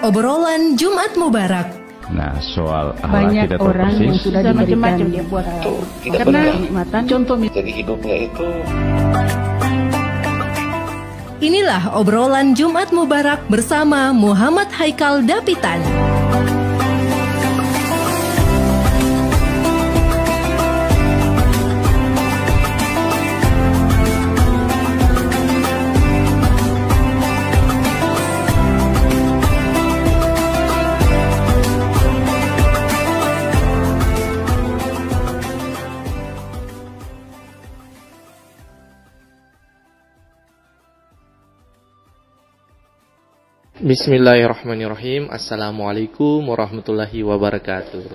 obrolan Jumat Mubarak. Nah, soal banyak kita orang persis, yang sudah macam-macam dia buat karena kenikmatan contoh jadi hidupnya itu. Inilah obrolan Jumat Mubarak bersama Muhammad Haikal Dapitan. Bismillahirrahmanirrahim. Assalamualaikum warahmatullahi wabarakatuh.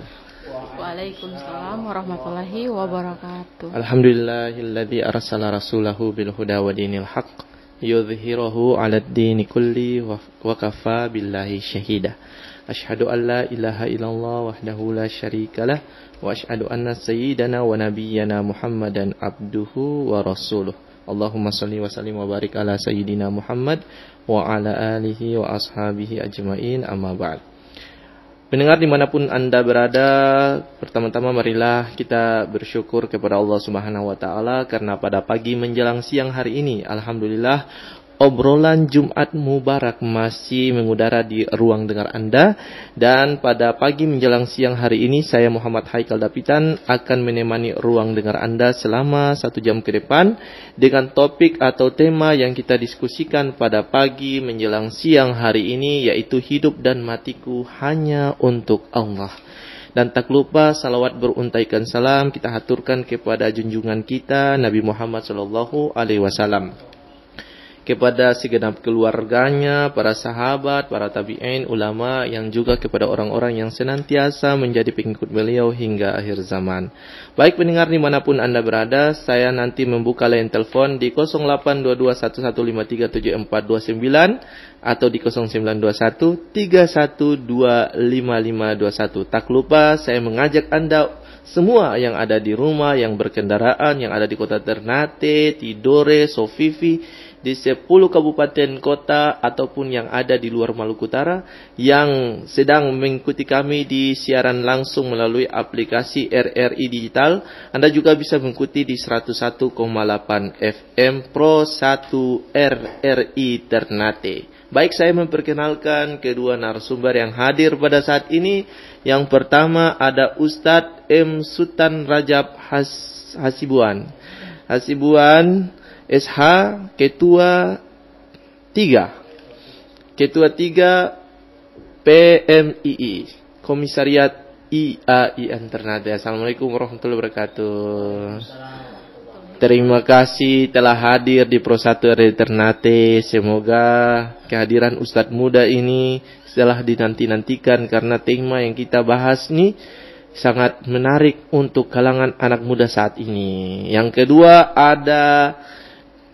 Waalaikumsalam warahmatullahi wabarakatuh. Alhamdulillahilladzi arsala rasulahu bil huda wa dinil haqq yudhhirahu 'alad dini kulli wa kafa billahi syahida. Asyhadu an la ilaha illallah wahdahu la syarikalah wa asyhadu anna sayyidana wa nabiyyana Muhammadan abduhu wa rasuluh. Allahumma salli wa sallim wa barik ala sayyidina Muhammad wa ala alihi wa ashabihi ajma'in, amma ba'd. Pendengar dimanapun Anda berada, pertama-tama marilah kita bersyukur kepada Allah Subhanahu wa ta'ala karena pada pagi menjelang siang hari ini, alhamdulillah, obrolan Jumat Mubarak masih mengudara di ruang dengar Anda. Dan pada pagi menjelang siang hari ini, saya Muhammad Haikal Dapitan akan menemani ruang dengar Anda selama 1 jam ke depan dengan topik atau tema yang kita diskusikan pada pagi menjelang siang hari ini, yaitu hidup dan matiku hanya untuk Allah. Dan tak lupa salawat beruntaikan salam kita haturkan kepada junjungan kita Nabi Muhammad SAW, kepada segenap keluarganya, para sahabat, para tabi'in, ulama, yang juga kepada orang-orang yang senantiasa menjadi pengikut beliau hingga akhir zaman. Baik pendengar dimanapun Anda berada, saya nanti membuka line telepon di 082211537429 atau di 092131255521. Tak lupa saya mengajak Anda semua yang ada di rumah, yang berkendaraan, yang ada di kota Ternate, Tidore, Sofifi, di 10 kabupaten kota ataupun yang ada di luar Maluku Utara yang sedang mengikuti kami di siaran langsung melalui aplikasi RRI Digital. Anda juga bisa mengikuti di 101,8 FM Pro 1 RRI Ternate. Baik, saya memperkenalkan kedua narasumber yang hadir pada saat ini. Yang pertama ada Ustadz M. Sultan Rajab Hasibuan SH, Ketua 3 PMII, Komisariat IAIN Ternate. Assalamualaikum warahmatullahi wabarakatuh. Terima kasih telah hadir di Pro 1 RRI Ternate. Semoga kehadiran Ustadz muda ini telah dinanti-nantikan karena tema yang kita bahas nih sangat menarik untuk kalangan anak muda saat ini. Yang kedua ada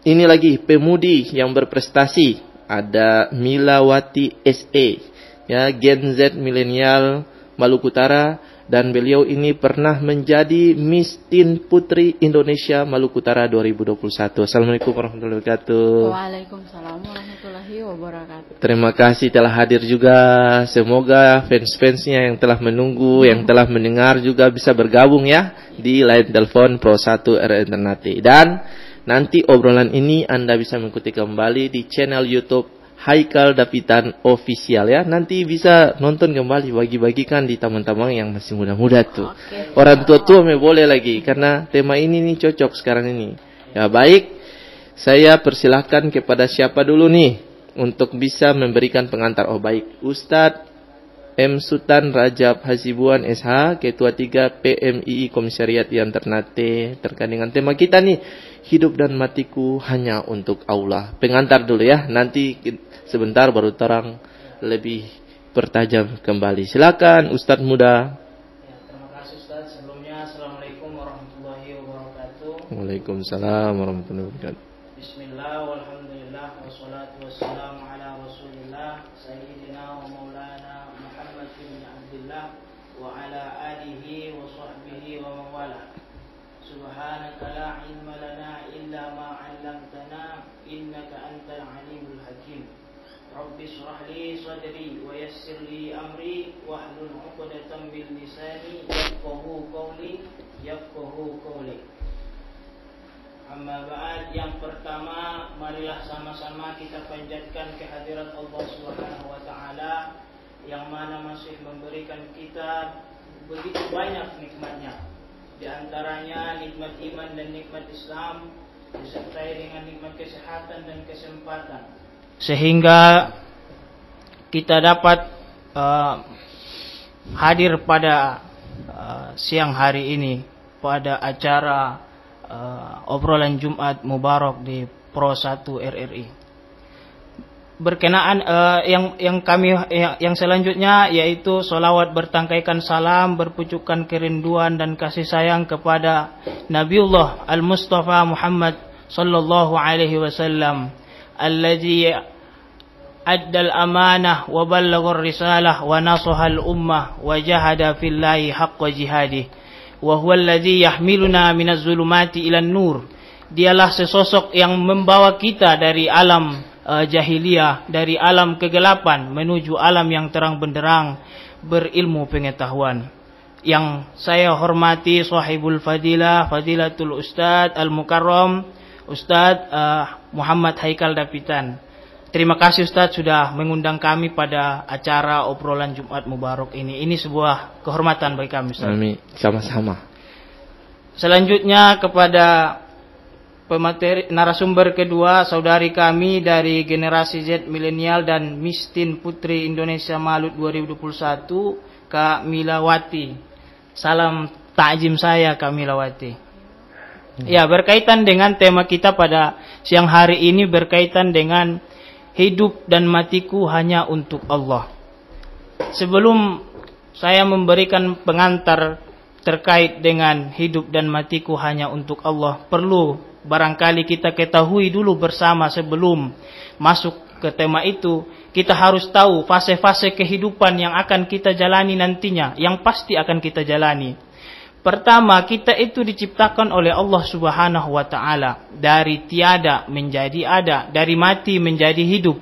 ini lagi pemudi yang berprestasi, ada Milawati SE, ya, Gen Z milenial Maluku Utara, dan beliau ini pernah menjadi Miss Teen Putri Indonesia Maluku Utara 2021. Assalamualaikum warahmatullahi wabarakatuh. Waalaikumsalam warahmatullahi wabarakatuh. Terima kasih telah hadir juga. Semoga fans-fansnya yang telah menunggu, yang telah mendengar juga bisa bergabung ya di line telepon Pro 1 RRI Ternate. Dan nanti obrolan ini Anda bisa mengikuti kembali di channel YouTube Haikal Dapitan Official ya. Nanti bisa nonton kembali, bagi-bagikan di teman-teman yang masih muda-muda tuh. Oke. Orang tua-tua boleh lagi karena tema ini nih cocok sekarang ini. Ya baik, saya persilahkan kepada siapa dulu nih untuk bisa memberikan pengantar. Oh baik, Ustadz M. Sultan Rajab Hasibuan SH, Ketua 3 PMII Komisariat IAIN Ternate, terkait dengan tema kita nih, hidup dan matiku hanya untuk Allah. Pengantar dulu ya, nanti sebentar baru terang lebih pertajam kembali. Silakan Ustadz muda. Ya, terima kasih Ustadz. Sebelumnya Assalamualaikum warahmatullahi wabarakatuh. Waalaikumsalam warahmatullahi wabarakatuh. Bismillah, walhamdulillah, wassalatu wassalamu ala rasulillah, sayyidina wa maulana Muhammad bin Abdullah wa ala alihi wa sahbihi wa mawala. Subhanaka la ilma lana illa ma 'allamtana innaka antal alimul hakim. Rabbi shrah li sadri wa yassir li amri wahlul 'uqdatam min lisani yafqahu qawli. Amma ba'd, yang pertama marilah sama-sama kita panjatkan kehadirat Allah Subhanahu wa taala yang mana masih memberikan kita begitu banyak nikmatnya. Di antaranya nikmat iman dan nikmat Islam disertai dengan nikmat kesehatan dan kesempatan, sehingga kita dapat hadir pada siang hari ini pada acara obrolan Jumat Mubarak di Pro 1 RRI. Berkenaan yang selanjutnya yaitu sholawat bertangkaikan salam berpucukkan kerinduan dan kasih sayang kepada Nabiullah Al-Mustafa Muhammad sallallahu alaihi wasallam alladzi addal amanah wa ballaghar risalah wa nasahal ummah wa jahada fillahi haqqa jihadih wa huwa alladzi yahmiluna minaz zulumati ilan nur. Dialah sesosok yang membawa kita dari alam jahiliyah, dari alam kegelapan menuju alam yang terang benderang berilmu pengetahuan. Yang saya hormati sahibul fadilah, fadilatul Ustadz Al-Mukarram Ustadz Muhammad Haikal Dapitan. Terima kasih Ustadz sudah mengundang kami pada acara obrolan Jumat Mubarak ini. Ini sebuah kehormatan bagi kami Ustadz. Amin. Sama-sama. Selanjutnya kepada pemateri narasumber kedua, saudari kami dari generasi Z milenial dan Mistin Putri Indonesia Malut 2021, Kak Milawati. Salam takjim saya Kak Milawati. Ya, berkaitan dengan tema kita pada siang hari ini berkaitan dengan hidup dan matiku hanya untuk Allah. Sebelum saya memberikan pengantar terkait dengan hidup dan matiku hanya untuk Allah, perlu barangkali kita ketahui dulu bersama sebelum masuk ke tema itu. Kita harus tahu fase-fase kehidupan yang akan kita jalani nantinya, yang pasti akan kita jalani. Pertama, kita itu diciptakan oleh Allah Subhanahu wa taala dari tiada menjadi ada, dari mati menjadi hidup.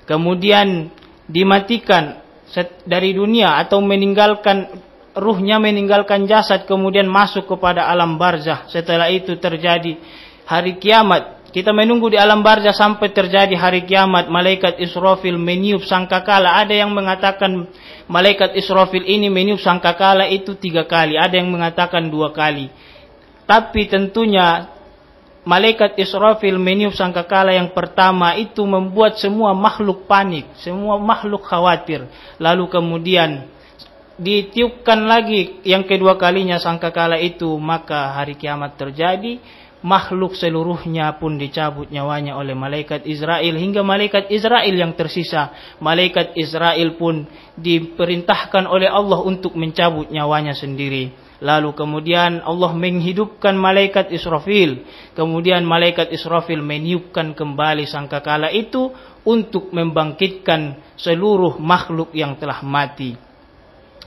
Kemudian dimatikan dari dunia atau meninggalkan ruhnya, meninggalkan jasad, kemudian masuk kepada alam barzah. Setelah itu terjadi hari kiamat. Kita menunggu di alam barzah sampai terjadi hari kiamat. Malaikat Israfil meniup sangkakala. Ada yang mengatakan malaikat Israfil ini meniup sangkakala itu 3 kali. Ada yang mengatakan 2 kali. Tapi tentunya malaikat Israfil meniup sangkakala yang pertama itu membuat semua makhluk panik. Semua makhluk khawatir. Lalu kemudian ditiupkan lagi yang kedua kalinya sangkakala itu. Maka hari kiamat terjadi. Makhluk seluruhnya pun dicabut nyawanya oleh malaikat Israel, hingga malaikat Israel yang tersisa. Malaikat Israel pun diperintahkan oleh Allah untuk mencabut nyawanya sendiri. Lalu kemudian Allah menghidupkan malaikat Israfil. Kemudian malaikat Israfil meniupkan kembali sangkakala itu untuk membangkitkan seluruh makhluk yang telah mati.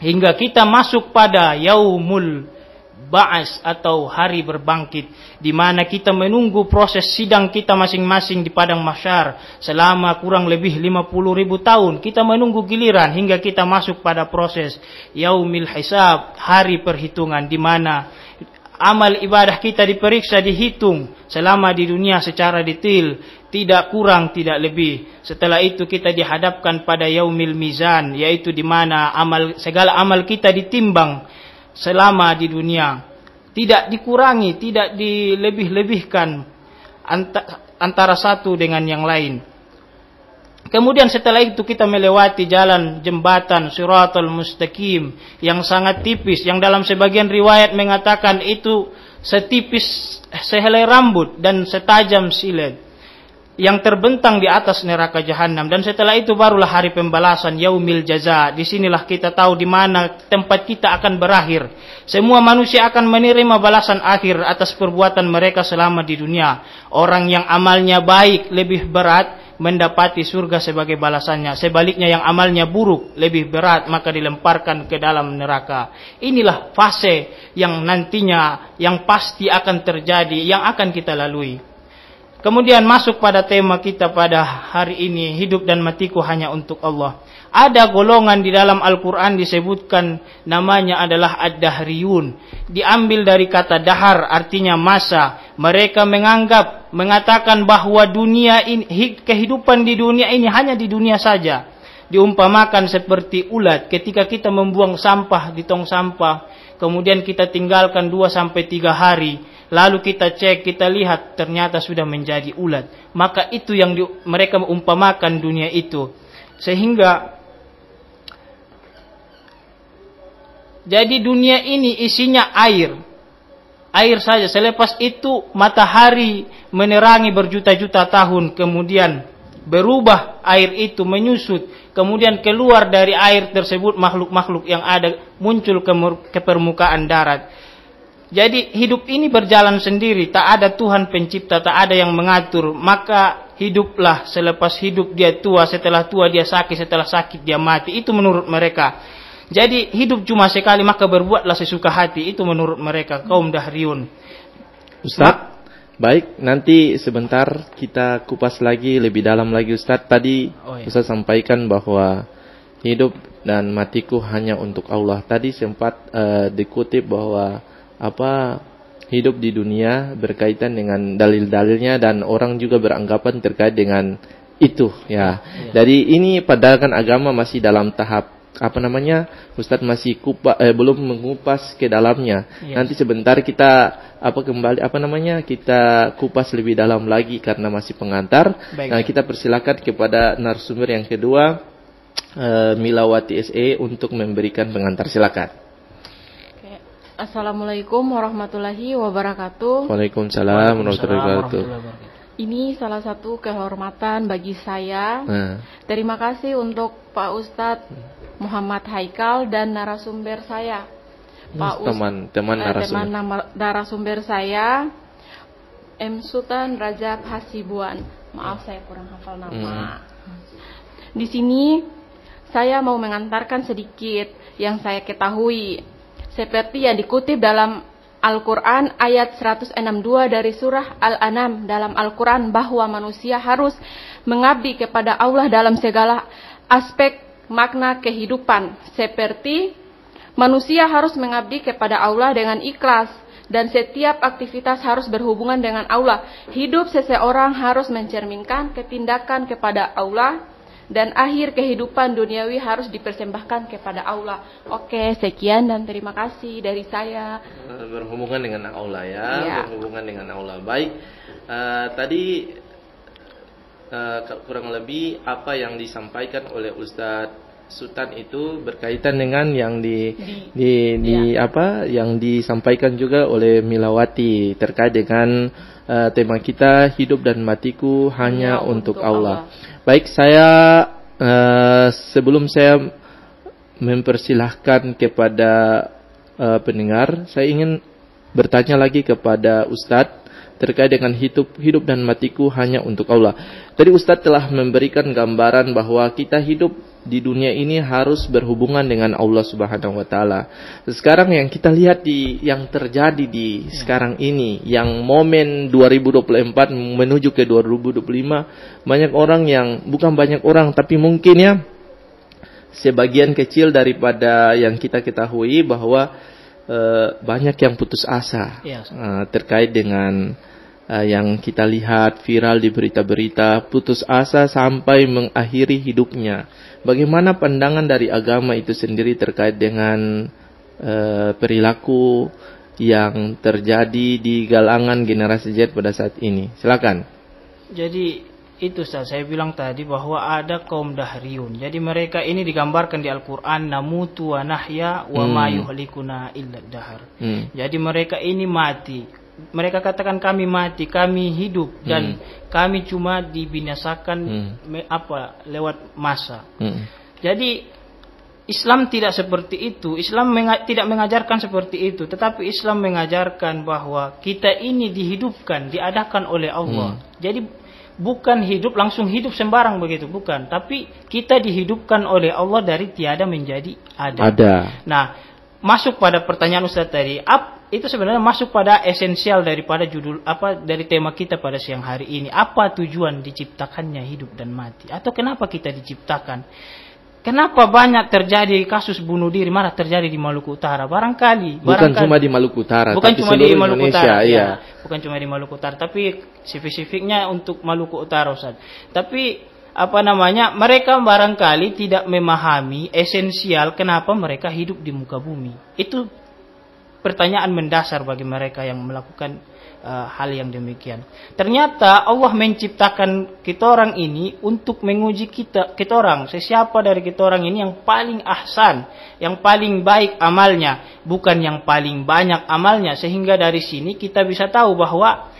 Hingga kita masuk pada yaumul Ba'as atau hari berbangkit, di mana kita menunggu proses sidang kita masing-masing di padang mahsyar selama kurang lebih 50.000 tahun. Kita menunggu giliran hingga kita masuk pada proses yaumil hisab, hari perhitungan, di mana amal ibadah kita diperiksa, dihitung selama di dunia secara detail, tidak kurang tidak lebih. Setelah itu kita dihadapkan pada yaumil mizan, yaitu di mana segala amal kita ditimbang selama di dunia, tidak dikurangi, tidak dilebih-lebihkan antara satu dengan yang lain. Kemudian setelah itu kita melewati jalan jembatan Shiratal Mustaqim yang sangat tipis, yang dalam sebagian riwayat mengatakan itu setipis sehelai rambut dan setajam silet, yang terbentang di atas neraka jahanam. Dan setelah itu barulah hari pembalasan, yaumil jaza. Disinilah kita tahu di mana tempat kita akan berakhir. Semua manusia akan menerima balasan akhir atas perbuatan mereka selama di dunia. Orang yang amalnya baik lebih berat mendapati surga sebagai balasannya. Sebaliknya yang amalnya buruk lebih berat maka dilemparkan ke dalam neraka. Inilah fase yang nantinya yang pasti akan terjadi, yang akan kita lalui. Kemudian masuk pada tema kita pada hari ini, hidup dan matiku hanya untuk Allah. Ada golongan di dalam Al-Quran disebutkan namanya adalah ad-dahriyun. Diambil dari kata dahar, artinya masa. Mereka mengatakan bahwa dunia ini, kehidupan di dunia ini hanya di dunia saja. Diumpamakan seperti ulat ketika kita membuang sampah di tong sampah, kemudian kita tinggalkan 2-3 hari, lalu kita cek, kita lihat ternyata sudah menjadi ulat. Maka itu yang mereka mengumpamakan dunia itu. Sehingga jadi dunia ini isinya air saja. Selepas itu matahari menerangi berjuta-juta tahun, kemudian berubah air itu menyusut, kemudian keluar dari air tersebut makhluk-makhluk yang ada muncul ke permukaan darat. Jadi hidup ini berjalan sendiri, tak ada Tuhan pencipta, tak ada yang mengatur. Maka hiduplah, selepas hidup dia tua, setelah tua dia sakit, setelah sakit dia mati. Itu menurut mereka. Jadi hidup cuma sekali, maka berbuatlah sesuka hati. Itu menurut mereka, kaum Dahriyun. Ustaz, baik, nanti sebentar kita kupas lagi lebih dalam lagi Ustaz. Tadi Ustaz sampaikan bahwa hidup dan matiku hanya untuk Allah. Tadi sempat dikutip bahwa hidup di dunia berkaitan dengan dalil-dalilnya, dan orang juga beranggapan terkait dengan itu ya. Jadi ini padahal agama masih dalam tahap Ustadz masih belum mengupas ke dalamnya. Nanti sebentar kita kita kupas lebih dalam lagi karena masih pengantar. Nah, kita persilakan kepada narasumber yang kedua, Milawati SE, untuk memberikan pengantar. Silakan. Assalamualaikum warahmatullahi wabarakatuh. Waalaikumsalam warahmatullahi wabarakatuh. Ini salah satu kehormatan bagi saya. Terima kasih untuk Pak Ustadz Muhammad Haikal dan narasumber saya. Teman narasumber saya M. Sultan Rajab Hasibuan. Maaf saya kurang hafal nama. Di sini saya mau mengantarkan sedikit yang saya ketahui, seperti yang dikutip dalam Al-Quran ayat 162 dari surah Al-An'am dalam Al-Quran, bahwa manusia harus mengabdi kepada Allah dalam segala aspek makna kehidupan. Seperti manusia harus mengabdi kepada Allah dengan ikhlas, dan setiap aktivitas harus berhubungan dengan Allah. Hidup seseorang harus mencerminkan ketindakan kepada Allah, dan akhir kehidupan duniawi harus dipersembahkan kepada Allah. Oke, sekian dan terima kasih dari saya. Berhubungan dengan Allah ya. Berhubungan dengan Allah. Baik, tadi kurang lebih apa yang disampaikan oleh Ustadz Sultan itu berkaitan dengan yang yang disampaikan juga oleh Milawati terkait dengan tema kita, hidup dan matiku hanya untuk Allah. Baik, saya sebelum saya mempersilahkan kepada pendengar, saya ingin bertanya lagi kepada Ustadz terkait dengan hidup dan matiku hanya untuk Allah. Tadi Ustadz telah memberikan gambaran bahwa kita hidup di dunia ini harus berhubungan dengan Allah Subhanahu wa taala. Sekarang yang kita lihat yang terjadi di sekarang ini, yang momen 2024 menuju ke 2025, banyak orang bukan banyak orang tapi mungkin ya sebagian kecil daripada yang kita ketahui bahwa banyak yang putus asa terkait dengan yang kita lihat viral di berita-berita, putus asa sampai mengakhiri hidupnya. Bagaimana pandangan dari agama itu sendiri terkait dengan perilaku yang terjadi di galangan generasi Z pada saat ini? Silakan. Jadi itu saya bilang tadi bahwa ada kaum Dahriyun. Jadi mereka ini digambarkan di Al-Quran, namutu wa nahya wa ma yuhlikuna illa dahar. Jadi mereka ini mati. Mereka katakan kami mati, kami hidup, dan kami cuma dibinasakan lewat masa. Jadi Islam tidak seperti itu. Islam tidak mengajarkan seperti itu, tetapi Islam mengajarkan bahwa kita ini dihidupkan, diadakan oleh Allah. Jadi bukan langsung hidup sembarang begitu, bukan. Tapi kita dihidupkan oleh Allah dari tiada menjadi ada. Nah, masuk pada pertanyaan Ustaz tadi, itu sebenarnya masuk pada esensial daripada judul dari tema kita pada siang hari ini. Apa tujuan diciptakannya hidup dan mati? Atau kenapa kita diciptakan? Kenapa banyak terjadi kasus bunuh diri malah terjadi di Maluku Utara? Barangkali cuma di Maluku Utara, bukan tapi cuma di Maluku Indonesia, Utara, iya. Bukan cuma di Maluku Utara, tapi spesifiknya untuk Maluku Utara, Ustaz. Tapi mereka barangkali tidak memahami esensial kenapa mereka hidup di muka bumi. Itu pertanyaan mendasar bagi mereka yang melakukan hal yang demikian. Ternyata Allah menciptakan kita orang ini untuk menguji kita orang. Sesiapa dari kita orang ini yang paling ahsan, yang paling baik amalnya, bukan yang paling banyak amalnya. Sehingga dari sini kita bisa tahu bahwa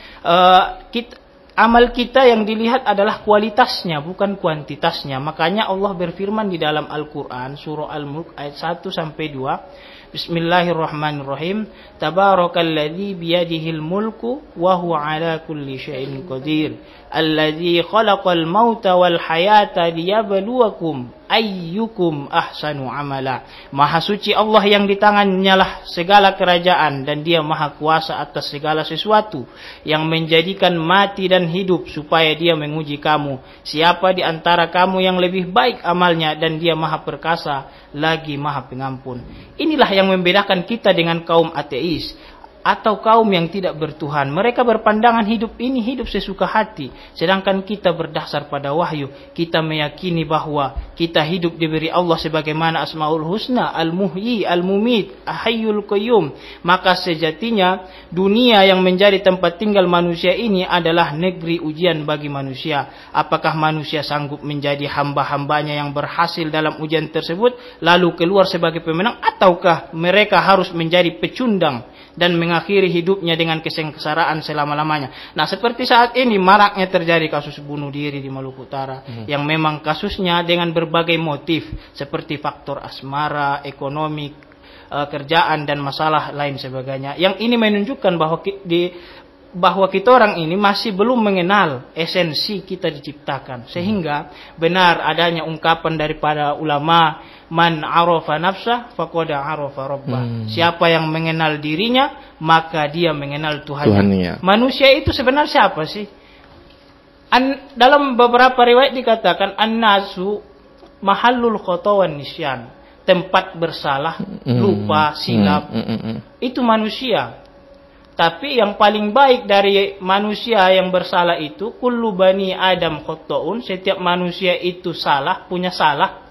amal kita yang dilihat adalah kualitasnya, bukan kuantitasnya. Makanya Allah berfirman di dalam Al-Quran, surah Al-Mulk ayat 1 sampai 2. Bismillahirrahmanirrahim. Tabarakalladzi biyadihil mulku wa huwa ala kulli syai'in qadir. Alladzi khalaqal mauta wal hayata liyabluwakum ayyukum ahsanu amala. Maha suci Allah yang di tangannya lah segala kerajaan, dan Dia maha kuasa atas segala sesuatu, yang menjadikan mati dan hidup supaya Dia menguji kamu. Siapa di antara kamu yang lebih baik amalnya, dan Dia maha perkasa lagi maha pengampun. Inilah yang membedakan kita dengan kaum ateis atau kaum yang tidak bertuhan. Mereka berpandangan hidup ini hidup sesuka hati, sedangkan kita berdasar pada wahyu. Kita meyakini bahwa kita hidup diberi Allah sebagaimana Asmaul Husna, Al-Muhyi, Al-Mumit, Al-Hayyul Qayyum. Maka sejatinya dunia yang menjadi tempat tinggal manusia ini adalah negeri ujian bagi manusia. Apakah manusia sanggup menjadi hamba-hambanya yang berhasil dalam ujian tersebut lalu keluar sebagai pemenang, ataukah mereka harus menjadi pecundang dan mengakhiri hidupnya dengan kesengsaraan selama-lamanya. Nah, seperti saat ini maraknya terjadi kasus bunuh diri di Maluku Utara, yang memang kasusnya dengan berbagai motif seperti faktor asmara, ekonomi, kerjaan, dan masalah lain sebagainya. Yang ini menunjukkan bahwa kita orang ini masih belum mengenal esensi kita diciptakan. Sehingga benar adanya ungkapan daripada ulama, man arafa nafsah faqad arafa rabbah. Siapa yang mengenal dirinya, maka dia mengenal Tuhannya. Manusia itu sebenarnya siapa sih? Dalam beberapa riwayat dikatakan an-nasu mahallul khata wan nisyan, tempat bersalah, lupa, silap. Itu manusia. Tapi yang paling baik dari manusia yang bersalah itu, kullu bani Adam khata'un, setiap manusia itu salah, punya salah.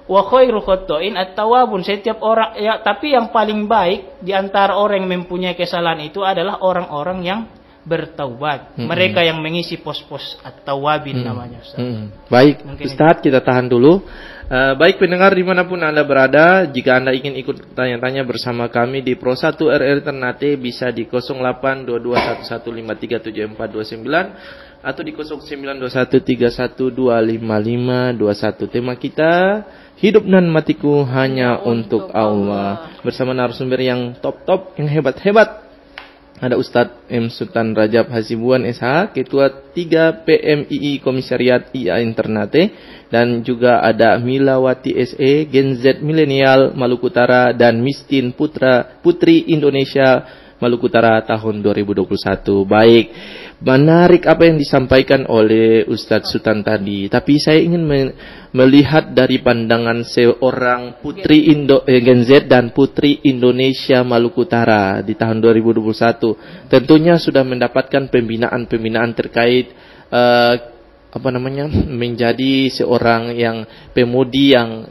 Wa khairu khata'in at-tawwabun, setiap orang ya, tapi yang paling baik di antara orang yang mempunyai kesalahan itu adalah orang-orang yang bertaubat. Mereka yang mengisi pos-pos at-tawwabin namanya, Ustaz. Baik, Ustaz, kita tahan dulu. Baik pendengar dimanapun Anda berada, jika Anda ingin ikut tanya-tanya bersama kami di Pro 1 RR Ternate, bisa di 082211537429 atau di 092131255521. Tema kita, hidup dan matiku hanya untuk Allah. Bersama narasumber yang top-top, yang hebat-hebat. Ada Ustadz M. Sultan Rajab Hasibuan SH, Ketua 3 PMII Komisariat IA Ternate, dan juga ada Milawati SE, Gen Z Milenial Maluku Utara, dan Mistin Putri Indonesia Maluku Utara tahun 2021. Baik, menarik apa yang disampaikan oleh Ustadz Sultan tadi, tapi saya ingin melihat dari pandangan seorang putri Gen Z dan putri Indonesia Maluku Utara di tahun 2021. Tentunya sudah mendapatkan pembinaan terkait menjadi seorang yang pemudi yang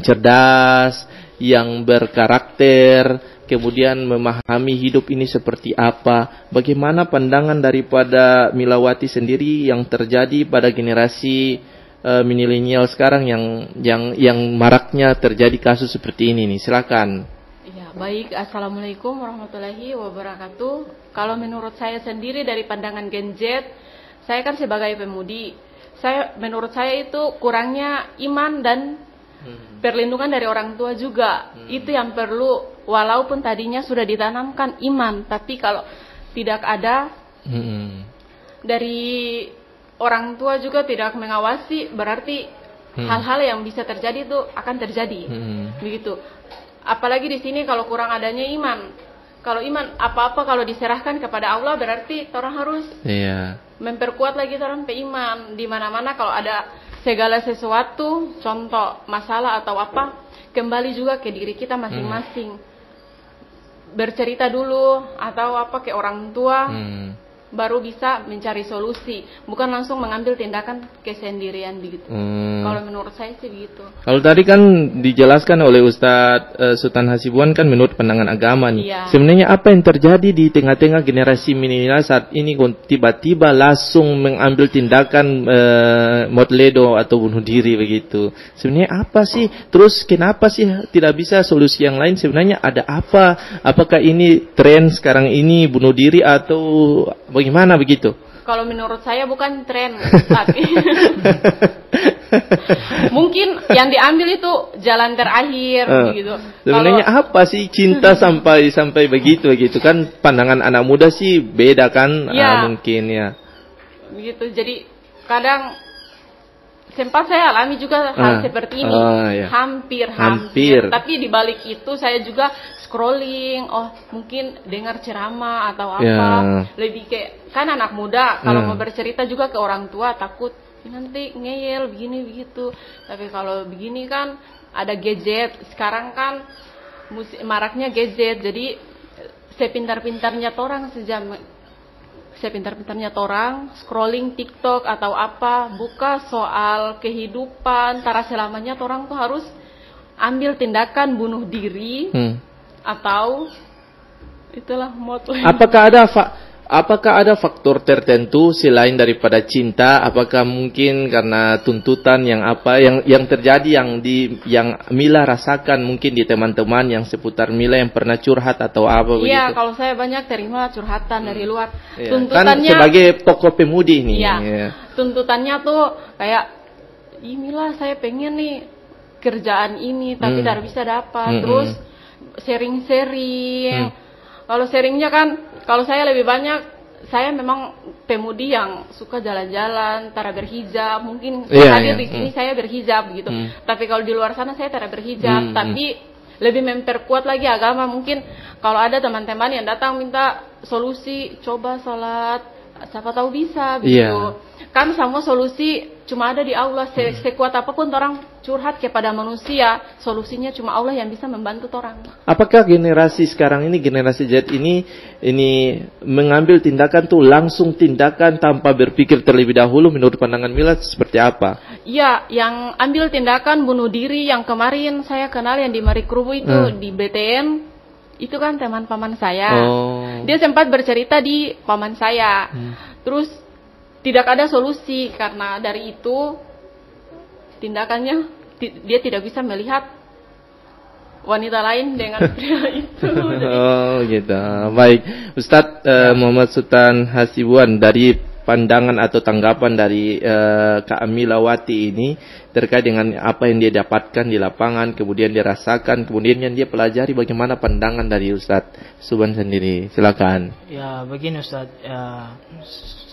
cerdas, yang berkarakter, kemudian memahami hidup ini seperti apa. Bagaimana pandangan daripada Milawati sendiri yang terjadi pada generasi milenial sekarang yang maraknya terjadi kasus seperti ini nih. Silakan. Ya, baik. Assalamualaikum warahmatullahi wabarakatuh. Kalau menurut saya sendiri dari pandangan Gen Z, saya kan sebagai pemudi, menurut saya itu kurangnya iman dan perlindungan dari orang tua juga. Itu yang perlu, walaupun tadinya sudah ditanamkan iman, tapi kalau tidak ada dari orang tua juga tidak mengawasi, berarti hal-hal yang bisa terjadi itu akan terjadi. Begitu. apalagi di sini kalau kurang adanya iman. Kalau iman apa-apa kalau diserahkan kepada Allah berarti orang harus memperkuat lagi orang iman. Di mana-mana kalau ada segala sesuatu, contoh masalah atau apa, kembali juga ke diri kita masing-masing. Bercerita dulu atau apa ke orang tua. Baru bisa mencari solusi, bukan langsung mengambil tindakan kesendirian begitu. Kalau menurut saya sih begitu. Kalau tadi kan dijelaskan oleh Ustadz Sultan Hasibuan kan menurut pandangan agama nih. Sebenarnya apa yang terjadi di tengah-tengah generasi milenial saat ini tiba-tiba langsung mengambil tindakan motledo atau bunuh diri begitu. Sebenarnya apa sih? Terus kenapa sih tidak bisa solusi yang lain? Sebenarnya ada apa? Apakah ini tren sekarang ini bunuh diri atau bagaimana begitu? Kalau menurut saya bukan tren, tapi mungkin yang diambil itu jalan terakhir begitu. Sebenarnya apa sih cinta sampai begitu kan pandangan anak muda sih beda kan mungkin ya. Begitu. Jadi kadang sempat saya alami juga hal seperti ini. Hampir. Tapi di balik itu saya juga scrolling, mungkin dengar ceramah atau apa. Lebih kayak, kan anak muda kalau mau bercerita juga ke orang tua takut nanti ngeyel begini begitu. Tapi kalau begini kan ada gadget. Sekarang kan maraknya gadget. Jadi sepintar-pintarnya orang scrolling TikTok atau apa, buka soal kehidupan, tara selamanya orang tuh harus ambil tindakan bunuh diri atau itulah moto. Apakah ada faktor tertentu selain daripada cinta? Apakah mungkin karena tuntutan yang terjadi yang Mila rasakan mungkin di teman-teman yang seputar Mila yang pernah curhat atau apa begitu? Iya, kalau saya banyak terima curhatan dari luar. Tuntutannya kan sebagai tokoh pemudi nih. Tuntutannya tuh kayak, Mila saya pengen nih kerjaan ini tapi tidak bisa dapat. Terus sharing-sharing. Kalau sharingnya kan, kalau saya lebih banyak, saya memang pemudi yang suka jalan-jalan, tara berhijab. Mungkin hadir di sini saya berhijab gitu. Tapi kalau di luar sana saya tara berhijab. Tapi lebih memperkuat lagi agama. Mungkin kalau ada teman-teman yang datang minta solusi, coba salat, siapa tahu bisa begitu. Kan semua solusi cuma ada di Allah. Sekuat apapun orang curhat kepada manusia, solusinya cuma Allah yang bisa membantu orang. Apakah generasi sekarang ini, generasi Z ini mengambil tindakan tuh langsung tindakan tanpa berpikir terlebih dahulu? Menurut pandangan Mila seperti apa? Iya, yang ambil tindakan bunuh diri yang kemarin saya kenal yang di Marikrubu itu di BTN, itu kan teman paman saya. Dia sempat bercerita di paman saya. Terus tidak ada solusi karena dari itu tindakannya dia tidak bisa melihat wanita lain dengan pria itu. Gitu. Baik, Ustadz Muhammad Sultan Hasibuan, dari pandangan atau tanggapan dari Kak Milawati ini terkait dengan apa yang dia dapatkan di lapangan, kemudian dia rasakan, kemudian yang dia pelajari, bagaimana pandangan dari Ustadz Suban sendiri? Silakan. Ya, begini Ustadz,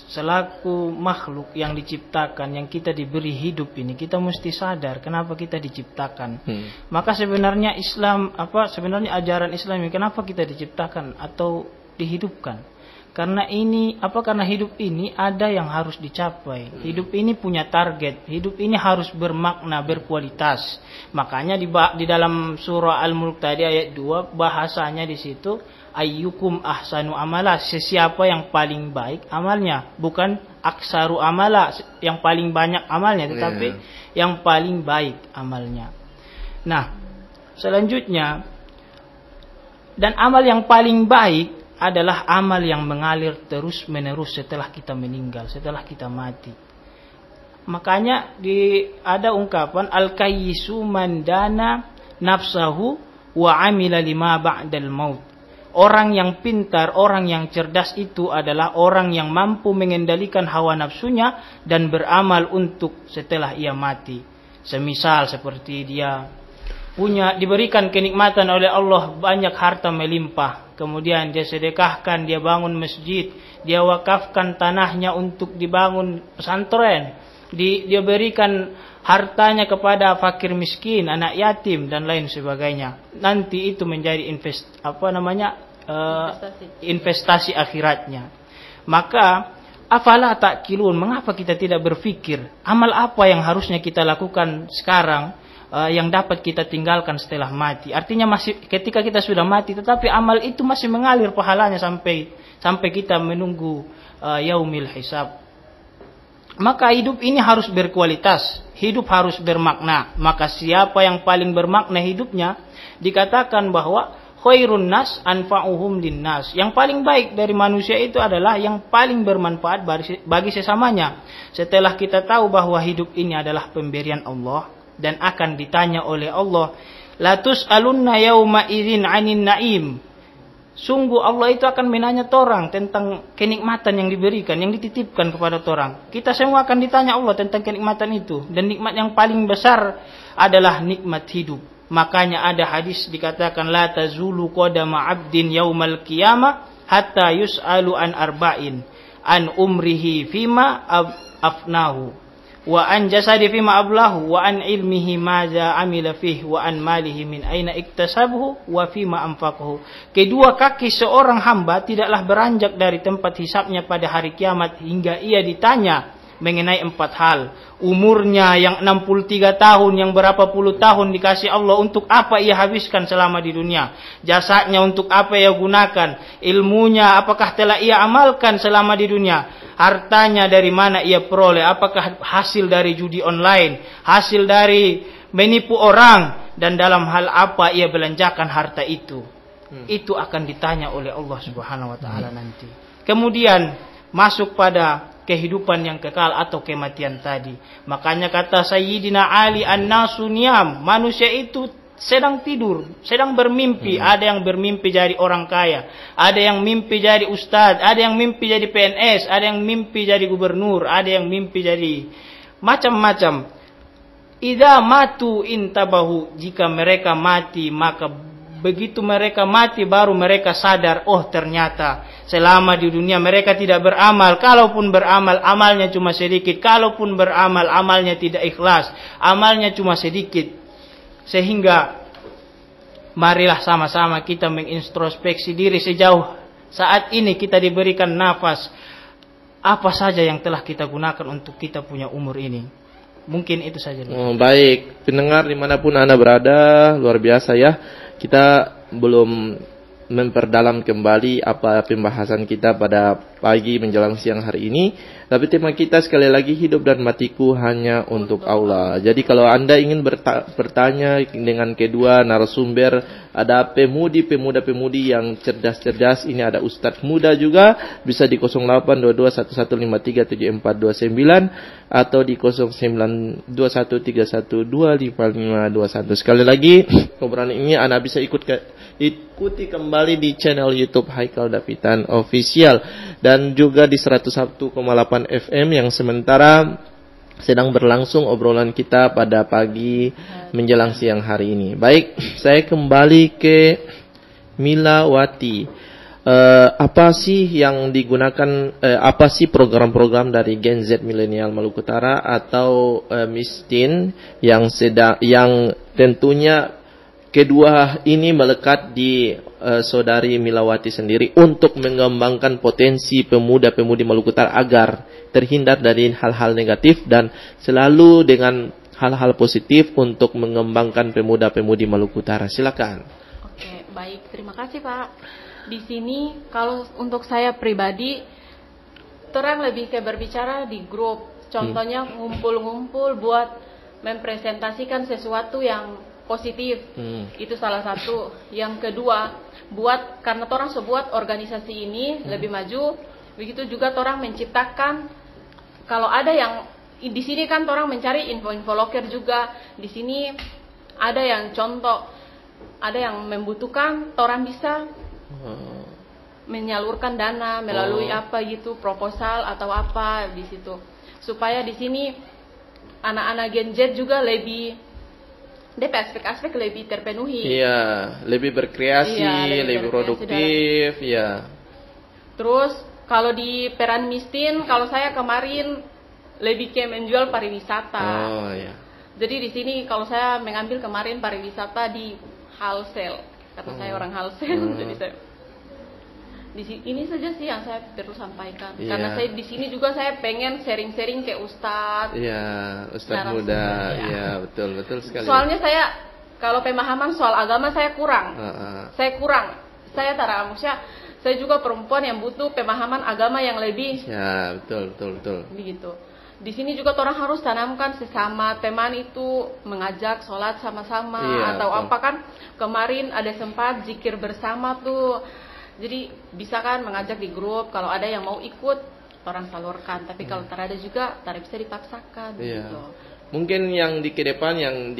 selaku makhluk yang diciptakan, yang kita diberi hidup ini, kita mesti sadar kenapa kita diciptakan. Maka sebenarnya sebenarnya ajaran Islam ini kenapa kita diciptakan atau dihidupkan? Karena hidup ini ada yang harus dicapai. Hidup ini punya target. Hidup ini harus bermakna, berkualitas. Makanya di dalam surah Al-Mulk tadi ayat 2 bahasanya di situ, ayyukum ahsanu amala, sesiapa yang paling baik amalnya, bukan aksaru amala yang paling banyak amalnya, tetapi yang paling baik amalnya. Nah, selanjutnya, dan amal yang paling baik adalah amal yang mengalir terus menerus setelah kita meninggal, setelah kita mati. Makanya ada ungkapan al-kayyisu man dana nafsahu wa amila lima ba'dal maut. Orang yang pintar, orang yang cerdas itu adalah orang yang mampu mengendalikan hawa nafsunya dan beramal untuk setelah ia mati. Semisal seperti dia diberikan kenikmatan oleh Allah, banyak harta melimpah, kemudian dia sedekahkan, dia bangun masjid, dia wakafkan tanahnya untuk dibangun pesantren, dia berikan hartanya kepada fakir miskin, anak yatim dan lain sebagainya. Nanti itu menjadi investasi akhiratnya. Maka afala ta'qilun, mengapa kita tidak berpikir amal apa yang harusnya kita lakukan sekarang yang dapat kita tinggalkan setelah mati. Artinya masih ketika kita sudah mati tetapi amal itu masih mengalir pahalanya sampai kita menunggu yaumil hisab. Maka hidup ini harus berkualitas, hidup harus bermakna. Maka siapa yang paling bermakna hidupnya, dikatakan bahwa khairun nas anfa'uhum linnas. Yang paling baik dari manusia itu adalah yang paling bermanfaat bagi sesamanya. Setelah kita tahu bahwa hidup ini adalah pemberian Allah dan akan ditanya oleh Allah, la tus'alunna yauma idzin 'anin na'im. Sungguh Allah itu akan menanya torang tentang kenikmatan yang diberikan, yang dititipkan kepada torang. Kita semua akan ditanya Allah tentang kenikmatan itu. Dan nikmat yang paling besar adalah nikmat hidup. Makanya ada hadis dikatakan la tazulu qadama 'abdin yaumal qiyamah hatta yus'alu an arba'in, an umrihi fima afnahu, wa an jasadi fima ablahu, wa an ilmihi maza amila fih, wa an malihi min aina iktasabhu, wa fima anfaqahu. Kedua kaki seorang hamba tidaklah beranjak dari tempat hisabnya pada hari kiamat hingga ia ditanya mengenai 4 hal. Umurnya yang 63 tahun, yang berapa puluh tahun dikasih Allah, untuk apa ia habiskan selama di dunia? Jasanya untuk apa ia gunakan? Ilmunya apakah telah ia amalkan selama di dunia? Hartanya dari mana ia peroleh? Apakah hasil dari judi online? Hasil dari menipu orang? Dan dalam hal apa ia belanjakan harta itu? Itu akan ditanya oleh Allah Subhanahu wa taala nanti. Kemudian masuk pada kehidupan yang kekal atau kematian tadi. Makanya kata Sayyidina Ali, an-nasu niyam, manusia itu sedang tidur, sedang bermimpi. Ada yang bermimpi jadi orang kaya, ada yang mimpi jadi ustadz, ada yang mimpi jadi PNS, ada yang mimpi jadi gubernur, ada yang mimpi jadi macam-macam. Idza matu intabahu, jika mereka mati maka begitu mereka mati baru mereka sadar, oh ternyata selama di dunia mereka tidak beramal. Kalaupun beramal, amalnya cuma sedikit. Kalaupun beramal, amalnya tidak ikhlas, amalnya cuma sedikit. Sehingga marilah sama-sama kita mengintrospeksi diri sejauh saat ini kita diberikan nafas. Apa saja yang telah kita gunakan untuk kita punya umur ini? Mungkin itu saja. Baik, pendengar dimanapun Anda berada, luar biasa ya. Kita belum memperdalam kembali apa pembahasan kita pada pagi menjelang siang hari ini. Tapi tema kita sekali lagi, hidup dan matiku hanya untuk Allah. Jadi kalau Anda ingin bertanya dengan kedua narasumber, ada pemuda-pemudi yang cerdas-cerdas. Ini ada Ustadz muda juga, bisa di 082211537429 atau di 0921312551. Sekali lagi, obrolan ini Anda bisa ikuti kembali di channel YouTube Haikal Dapitan Official dan juga di 101,8 FM yang sementara sedang berlangsung obrolan kita pada pagi menjelang siang hari ini. Baik, saya kembali ke Milawati. Apa sih yang digunakan, apa sih program-program dari Gen Z Milenial Maluku Utara atau Mistin yang tentunya kedua ini melekat di saudari Milawati sendiri untuk mengembangkan potensi pemuda-pemudi Maluku Utara agar terhindar dari hal-hal negatif dan selalu dengan hal-hal positif untuk mengembangkan pemuda-pemudi Maluku Utara. Silakan. Oke, baik, terima kasih Pak. Di sini kalau untuk saya pribadi, terang lebih ke berbicara di grup. Contohnya ngumpul-ngumpul buat mempresentasikan sesuatu yang positif. Itu salah satu. Yang kedua, karena orang sebuat organisasi ini lebih maju, begitu juga orang menciptakan, kalau ada yang di sini kan orang mencari info-info loker juga. Di sini ada yang contoh, ada yang membutuhkan, orang bisa menyalurkan dana melalui apa gitu, proposal atau apa di situ. Supaya di sini anak-anak Gen Z juga lebih aspek-aspek lebih terpenuhi. Iya, lebih berkreasi, lebih produktif, ya. Terus kalau di peran Mistin, kalau saya kemarin lebih ke menjual pariwisata. Oh ya. Jadi di sini kalau saya mengambil kemarin pariwisata di wholesale, karena saya orang wholesale, jadi saya ini saja sih yang saya perlu sampaikan. Karena saya di sini juga saya pengen sharing-sharing ke Ustadz. Iya, Ustadz muda. Iya, betul sekali. Soalnya saya kalau pemahaman soal agama saya kurang. Saya maksudnya saya juga perempuan yang butuh pemahaman agama yang lebih. Ya, betul. Begitu. Di sini juga orang harus tanamkan sesama teman itu mengajak sholat sama-sama atau betul. Apa kan kemarin ada sempat zikir bersama tuh. Jadi bisa kan mengajak di grup, kalau ada yang mau ikut orang salurkan, tapi kalau tak ada juga tak bisa dipaksakan. Gitu. Mungkin yang di kedepan yang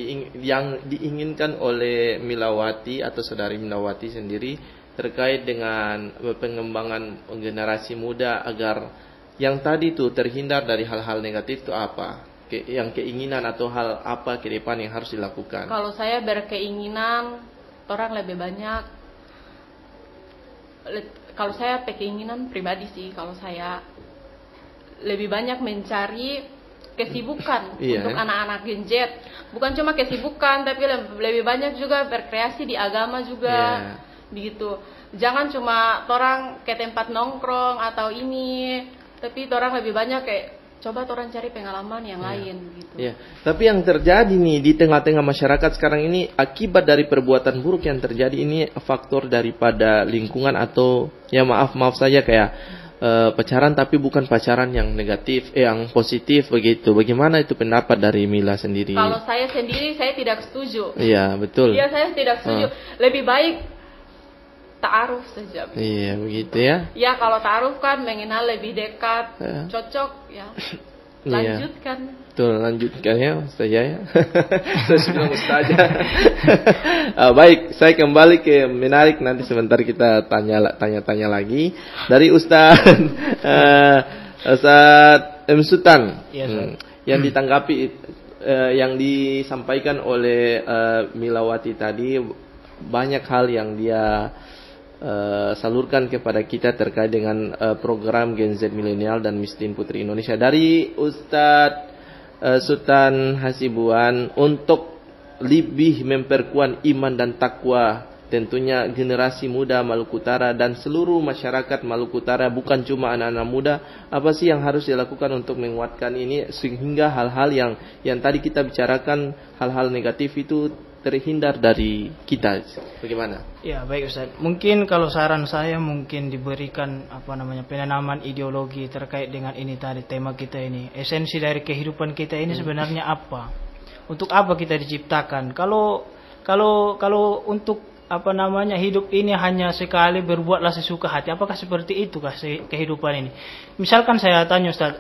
diinginkan oleh Milawati atau saudari Milawati sendiri terkait dengan pengembangan generasi muda agar yang tadi tuh terhindar dari hal-hal negatif itu apa? Yang keinginan atau hal apa ke depan yang harus dilakukan? Kalau saya berkeinginan orang lebih banyak. Kalau saya keinginan pribadi sih, kalau saya lebih banyak mencari kesibukan untuk anak-anak Gen Z. Bukan cuma kesibukan, tapi lebih banyak juga berkreasi di agama juga, begitu. Jangan cuma orang ke tempat nongkrong atau ini, tapi orang lebih banyak kayak coba orang cari pengalaman yang lain gitu. Tapi yang terjadi nih di tengah-tengah masyarakat sekarang ini akibat dari perbuatan buruk yang terjadi ini faktor daripada lingkungan atau maaf saja kayak pacaran tapi bukan pacaran yang negatif, yang positif begitu. Bagaimana itu pendapat dari Mila sendiri? Kalau saya sendiri saya tidak setuju. Iya, betul. Iya, saya tidak setuju. Lebih baik ta'aruf saja. Iya, begitu ya. Ya, kalau ta'aruf kan mengenal lebih dekat, cocok ya. Lanjutkan. Betul, lanjutkan ya, Ustazah ya. Saya bilang Ustazah. Baik, saya kembali ke menarik, nanti sebentar kita tanya-tanya lagi dari Ustaz M. Sultan. Yang ditanggapi yang disampaikan oleh Milawati tadi, banyak hal yang dia salurkan kepada kita terkait dengan program Gen Z Milenial dan Miskin Putri Indonesia. Dari Ustadz Sultan Hasibuan untuk lebih memperkuat iman dan takwa tentunya generasi muda Maluku Utara dan seluruh masyarakat Maluku Utara, bukan cuma anak-anak muda, apa sih yang harus dilakukan untuk menguatkan ini sehingga hal-hal yang tadi kita bicarakan, hal-hal negatif itu terhindar dari kita. Bagaimana? Ya, baik Ustaz. Mungkin kalau saran saya mungkin diberikan penanaman ideologi terkait dengan ini tadi, tema kita ini. Esensi dari kehidupan kita ini sebenarnya apa? Untuk apa kita diciptakan? Kalau untuk hidup ini hanya sekali, berbuatlah sesuka hati. Apakah seperti itu kehidupan ini? Misalkan saya tanya Ustaz,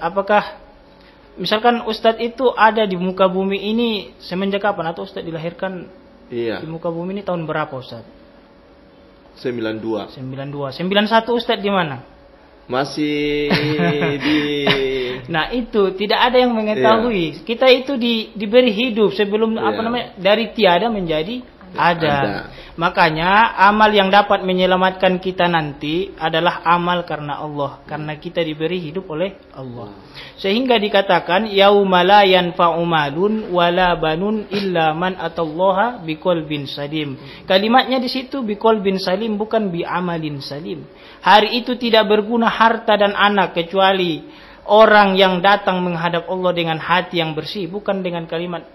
misalkan Ustadz itu ada di muka bumi ini semenjak kapan? Atau Ustadz dilahirkan di muka bumi ini tahun berapa Ustadz? 92. 91 Ustadz di mana? Masih di... Nah itu tidak ada yang mengetahui. Kita itu diberi hidup sebelum dari tiada menjadi ada. Makanya amal yang dapat menyelamatkan kita nanti adalah amal karena Allah, karena kita diberi hidup oleh Allah. Sehingga dikatakan yauma la yanfa'u malun wala banun illa man atallaha biqalbin salim. Kalimatnya di situ biqalbin salim, bukan bi amalin salim. Hari itu tidak berguna harta dan anak kecuali orang yang datang menghadap Allah dengan hati yang bersih, bukan dengan kalimat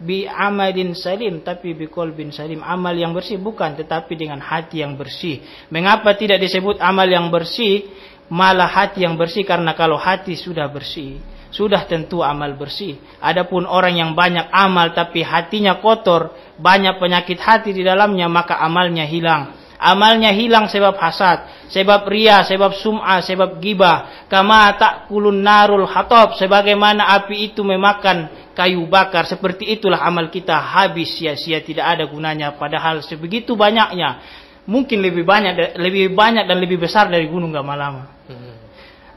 bi amalin salim, tapi bi qalbin salim. Amal yang bersih bukan, tetapi dengan hati yang bersih. Mengapa tidak disebut amal yang bersih, malah hati yang bersih? Karena kalau hati sudah bersih, sudah tentu amal bersih. Adapun orang yang banyak amal tapi hatinya kotor, banyak penyakit hati di dalamnya, maka amalnya hilang. Amalnya hilang sebab hasad, sebab ria, sebab sum'ah, sebab gibah. Kama ta'kulun narul hatab, sebagaimana api itu memakan kayu bakar, seperti itulah amal kita habis sia-sia, tidak ada gunanya. Padahal sebegitu banyaknya, mungkin lebih banyak dan lebih besar dari gunung Gamalama.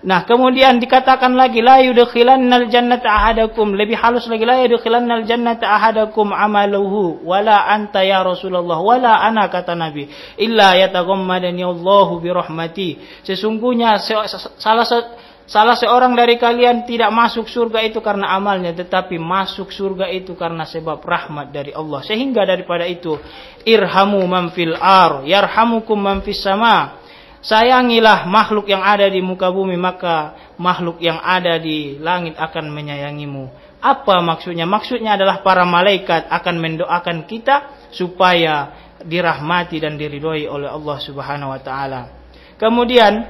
Nah, kemudian dikatakan lagi la yudkhilannal jannata ahadakum, lebih halus lagi, la yudkhilannal jannata ahadakum amaluhu wala anta ya Rasulullah wala ana, kata Nabi, illa yataghammadani Allahu bi rahmati. Sesungguhnya Salah seorang dari kalian tidak masuk surga itu karena amalnya, tetapi masuk surga itu karena sebab rahmat dari Allah. Sehingga daripada itu, irhamu man fil ar, yarhamukum man fis sama. Sayangilah makhluk yang ada di muka bumi, maka makhluk yang ada di langit akan menyayangimu. Apa maksudnya? Maksudnya adalah para malaikat akan mendoakan kita supaya dirahmati dan diridhoi oleh Allah Subhanahu wa taala. Kemudian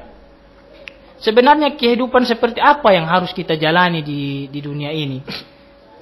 sebenarnya kehidupan seperti apa yang harus kita jalani di dunia ini?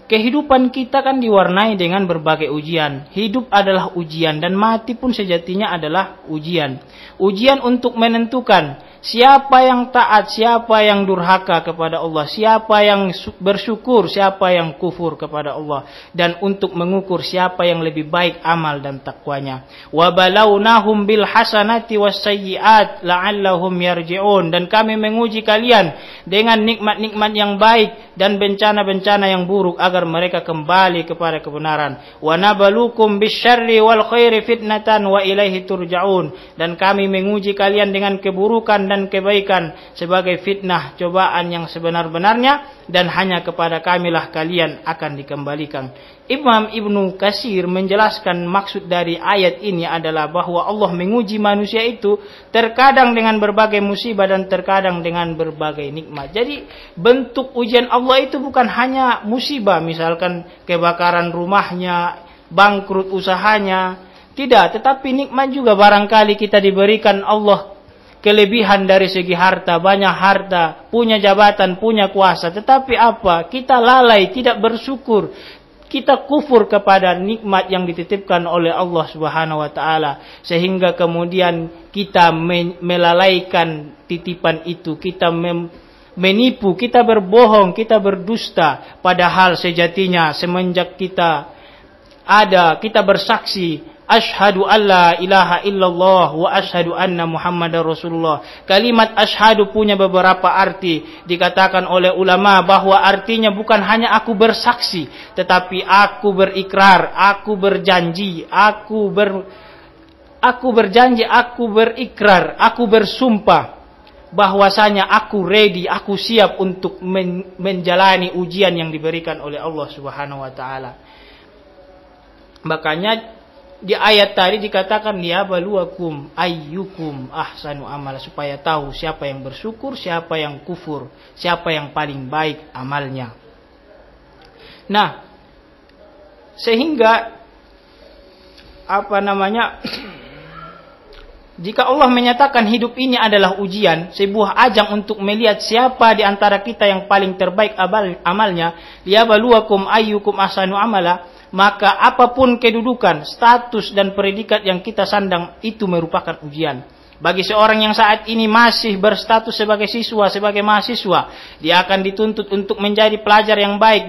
Kehidupan kita kan diwarnai dengan berbagai ujian. Hidup adalah ujian dan mati pun sejatinya adalah ujian. Ujian untuk menentukan siapa yang taat, siapa yang durhaka kepada Allah, siapa yang bersyukur, siapa yang kufur kepada Allah, dan untuk mengukur siapa yang lebih baik amal dan takwanya. Wa balawnahum bil hasanati was sayyiat la'allahum yarji'un, dan kami menguji kalian dengan nikmat-nikmat yang baik dan bencana-bencana yang buruk agar mereka kembali kepada kebenaran. Wa nabalukum bisyarri wal khairi fitnatan wa ilaihi turja'un, dan kami menguji kalian dengan keburukan dan kebaikan sebagai fitnah, cobaan yang sebenar-benarnya, dan hanya kepada kamilah kalian akan dikembalikan. Imam Ibnu Katsir menjelaskan maksud dari ayat ini adalah bahwa Allah menguji manusia itu terkadang dengan berbagai musibah dan terkadang dengan berbagai nikmat. Jadi bentuk ujian Allah itu bukan hanya musibah, misalkan kebakaran rumahnya, bangkrut usahanya, tidak, tetapi nikmat juga. Barangkali kita diberikan Allah kelebihan dari segi harta, banyak harta, punya jabatan, punya kuasa, tetapi apa? Kita lalai, tidak bersyukur. Kita kufur kepada nikmat yang dititipkan oleh Allah Subhanahu wa taala, sehingga kemudian kita melalaikan titipan itu, kita menipu, kita berbohong, kita berdusta, padahal sejatinya semenjak kita ada, kita bersaksi asyhadu alla ilaha illallah wa asyhadu anna muhammadar rasulullah. Kalimat asyhadu punya beberapa arti. Dikatakan oleh ulama bahwa artinya bukan hanya aku bersaksi, tetapi aku berikrar, aku berjanji, aku berjanji, aku berikrar, aku bersumpah bahwasanya aku ready, aku siap untuk menjalani ujian yang diberikan oleh Allah Subhanahu wa taala. Makanya di ayat tadi dikatakan liyabluwakum ayyukum ahsanu amala, supaya tahu siapa yang bersyukur, siapa yang kufur, siapa yang paling baik amalnya. Nah, sehingga jika Allah menyatakan hidup ini adalah ujian, sebuah ajang untuk melihat siapa di antara kita yang paling terbaik amalnya, liyabluwakum ayyukum ahsanu amala, maka apapun kedudukan, status dan predikat yang kita sandang itu merupakan ujian. Bagi seorang yang saat ini masih berstatus sebagai siswa, sebagai mahasiswa, dia akan dituntut untuk menjadi pelajar yang baik,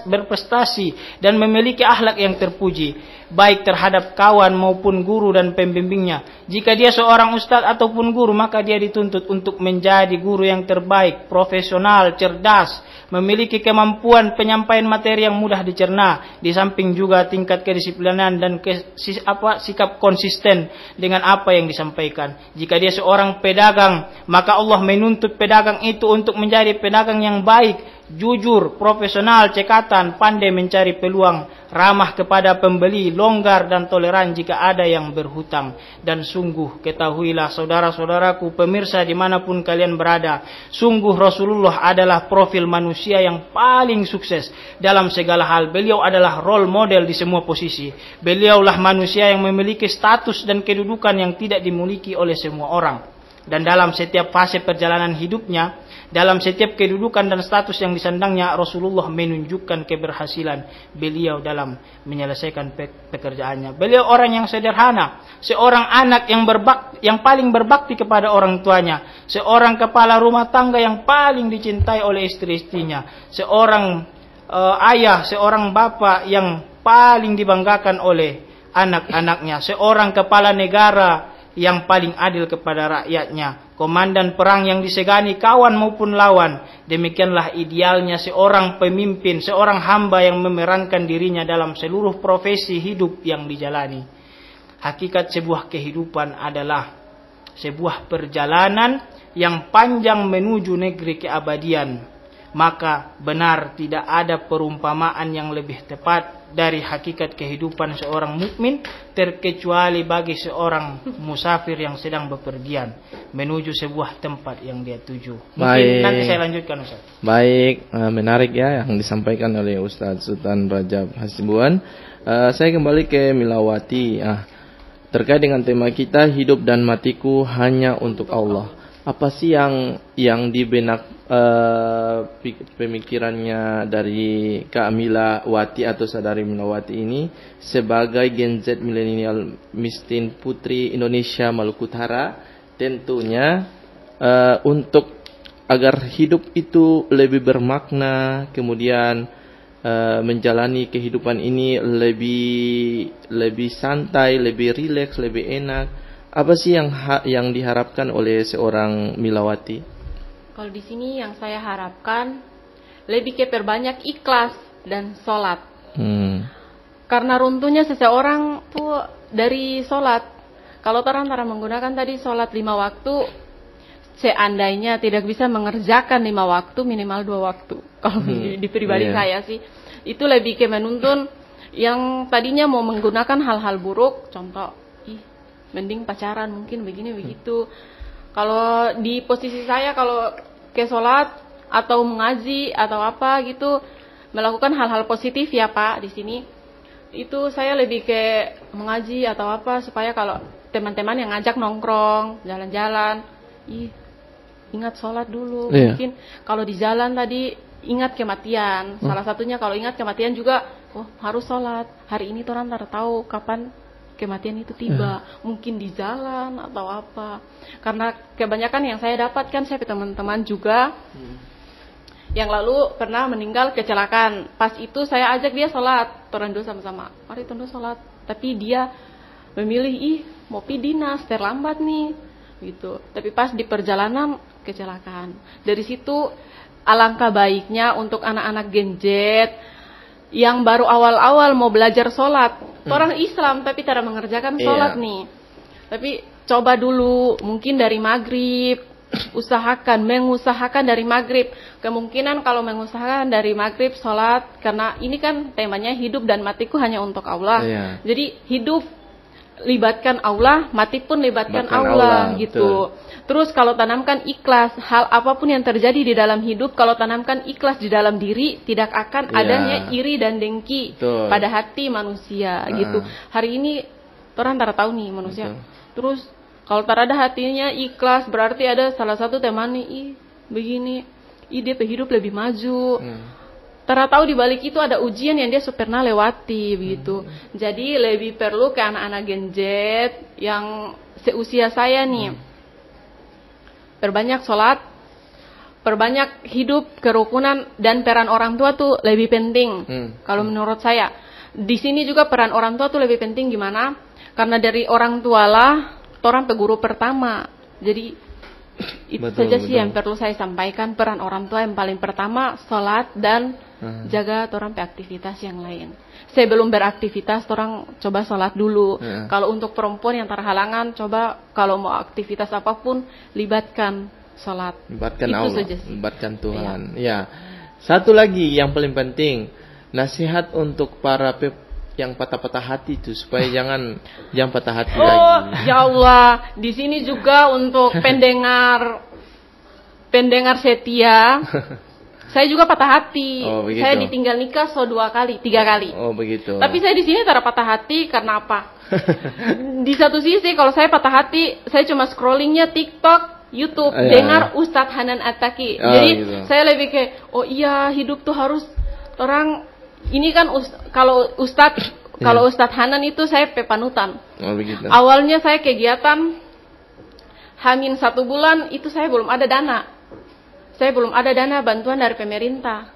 berprestasi dan memiliki akhlak yang terpuji, baik terhadap kawan maupun guru dan pembimbingnya. Jika dia seorang ustadz ataupun guru, maka dia dituntut untuk menjadi guru yang terbaik, profesional, cerdas, memiliki kemampuan penyampaian materi yang mudah dicerna, di samping juga tingkat kedisiplinan dan sikap konsisten dengan apa yang disampaikan. Jika dia seorang pedagang, maka Allah menuntut pedagang itu untuk menjadi pedagang yang baik, jujur, profesional, cekatan, pandai mencari peluang, ramah kepada pembeli, longgar dan toleran jika ada yang berhutang. Dan sungguh ketahuilah saudara-saudaraku pemirsa dimanapun kalian berada, sungguh Rasulullah adalah profil manusia yang paling sukses dalam segala hal. Beliau adalah role model di semua posisi. Beliaulah manusia yang memiliki status dan kedudukan yang tidak dimiliki oleh semua orang. Dan dalam setiap fase perjalanan hidupnya, dalam setiap kedudukan dan status yang disandangnya, Rasulullah menunjukkan keberhasilan beliau dalam menyelesaikan pekerjaannya. Beliau orang yang sederhana, seorang anak yang paling berbakti kepada orang tuanya, seorang kepala rumah tangga yang paling dicintai oleh istri-istrinya, seorang ayah, seorang bapak yang paling dibanggakan oleh anak-anaknya, seorang kepala negara yang paling adil kepada rakyatnya, komandan perang yang disegani kawan maupun lawan. Demikianlah idealnya seorang pemimpin, seorang hamba yang memerankan dirinya dalam seluruh profesi hidup yang dijalani. Hakikat sebuah kehidupan adalah sebuah perjalanan yang panjang menuju negeri keabadian, maka benar tidak ada perumpamaan yang lebih tepat dari hakikat kehidupan seorang mukmin terkecuali bagi seorang musafir yang sedang bepergian menuju sebuah tempat yang dia tuju. Mungkin nanti saya lanjutkan, Ustaz. Baik, menarik ya yang disampaikan oleh Ustaz Sultan Rajab Hasibuan. Saya kembali ke Milawati. Terkait dengan tema kita, hidup dan matiku hanya untuk Allah. Apa sih yang di benak pemikirannya dari Kak Milawati atau saudari Milawati ini sebagai Gen Z milenial miskin putri Indonesia Maluku Utara, tentunya untuk agar hidup itu lebih bermakna, kemudian menjalani kehidupan ini lebih santai, lebih rileks, lebih enak. Apa sih yang diharapkan oleh seorang Milawati? Kalau di sini yang saya harapkan lebih ke perbanyak ikhlas dan sholat. Karena runtuhnya seseorang tuh dari sholat. Kalau antara menggunakan tadi sholat 5 waktu, seandainya tidak bisa mengerjakan 5 waktu, minimal 2 waktu. Kalau di pribadi saya sih, itu lebih ke menuntun yang tadinya mau menggunakan hal-hal buruk, contoh, mending pacaran mungkin begini begitu. Kalau di posisi saya, kalau ke sholat atau mengaji atau apa gitu, melakukan hal-hal positif ya Pak di sini. Itu saya lebih ke mengaji atau apa supaya kalau teman-teman yang ngajak nongkrong, jalan-jalan, ingat sholat dulu. Mungkin kalau di jalan tadi ingat kematian. Salah satunya kalau ingat kematian juga, harus sholat. Hari ini orang tak tahu kapan kematian itu tiba, mungkin di jalan atau apa. Karena kebanyakan yang saya dapatkan, saya teman-teman juga yang lalu pernah meninggal kecelakaan. Pas itu saya ajak dia sholat, orang dua sama-sama, mari tondo sholat. Tapi dia memilih, mau pi dinas, terlambat nih, gitu. Tapi pas di perjalanan kecelakaan. Dari situ alangkah baiknya untuk anak-anak Gen Z yang baru awal-awal mau belajar sholat. Orang Islam tapi tidak mengerjakan sholat nih. Tapi coba dulu, mungkin dari maghrib, mengusahakan dari maghrib. Kemungkinan kalau mengusahakan dari maghrib sholat, karena ini kan temanya hidup dan matiku hanya untuk Allah. Jadi hidup libatkan Allah, mati pun libatkan Allah gitu. Betul. Terus kalau tanamkan ikhlas, hal apapun yang terjadi di dalam hidup, kalau tanamkan ikhlas di dalam diri, tidak akan adanya iri dan dengki pada hati manusia gitu. Hari ini orang tak tahu nih manusia. Terus kalau tak ada hatinya ikhlas, berarti ada salah satu teman nih, begini, dia hidup lebih maju. Tak tahu di balik itu ada ujian yang dia pernah lewati begitu. Jadi lebih perlu ke anak-anak Gen Z yang seusia saya nih. Perbanyak sholat, perbanyak hidup kerukunan, dan peran orang tua tuh lebih penting. Kalau menurut saya, di sini juga peran orang tua tuh lebih penting gimana? Karena dari orang tua lah, orang guru pertama. Jadi itu saja sih yang perlu saya sampaikan. Peran orang tua yang paling pertama sholat dan jaga orang aktivitas yang lain. Sebelum beraktivitas, orang coba sholat dulu. Kalau untuk perempuan yang terhalangan, coba kalau mau aktivitas apapun, libatkan sholat. Libatkan Allah, libatkan Tuhan. Ya. Satu lagi yang paling penting, nasihat untuk para yang patah-patah hati itu supaya jangan patah hati lagi. Ya Allah, di sini juga untuk pendengar setia. Saya juga patah hati. Saya ditinggal nikah 3 kali. Oh, begitu. Tapi saya di sini tidak patah hati karena apa? Di satu sisi kalau saya patah hati, saya cuma scrollingnya TikTok, YouTube, dengar Ustadz Hanan Attaqi. Jadi gitu. Saya lebih kayak, hidup tuh harus orang ini kan kalau Ustadz Hanan itu saya panutan. Oh, begitu. Awalnya saya kegiatan Hamin 1 bulan itu saya belum ada dana. Saya belum ada dana bantuan dari pemerintah.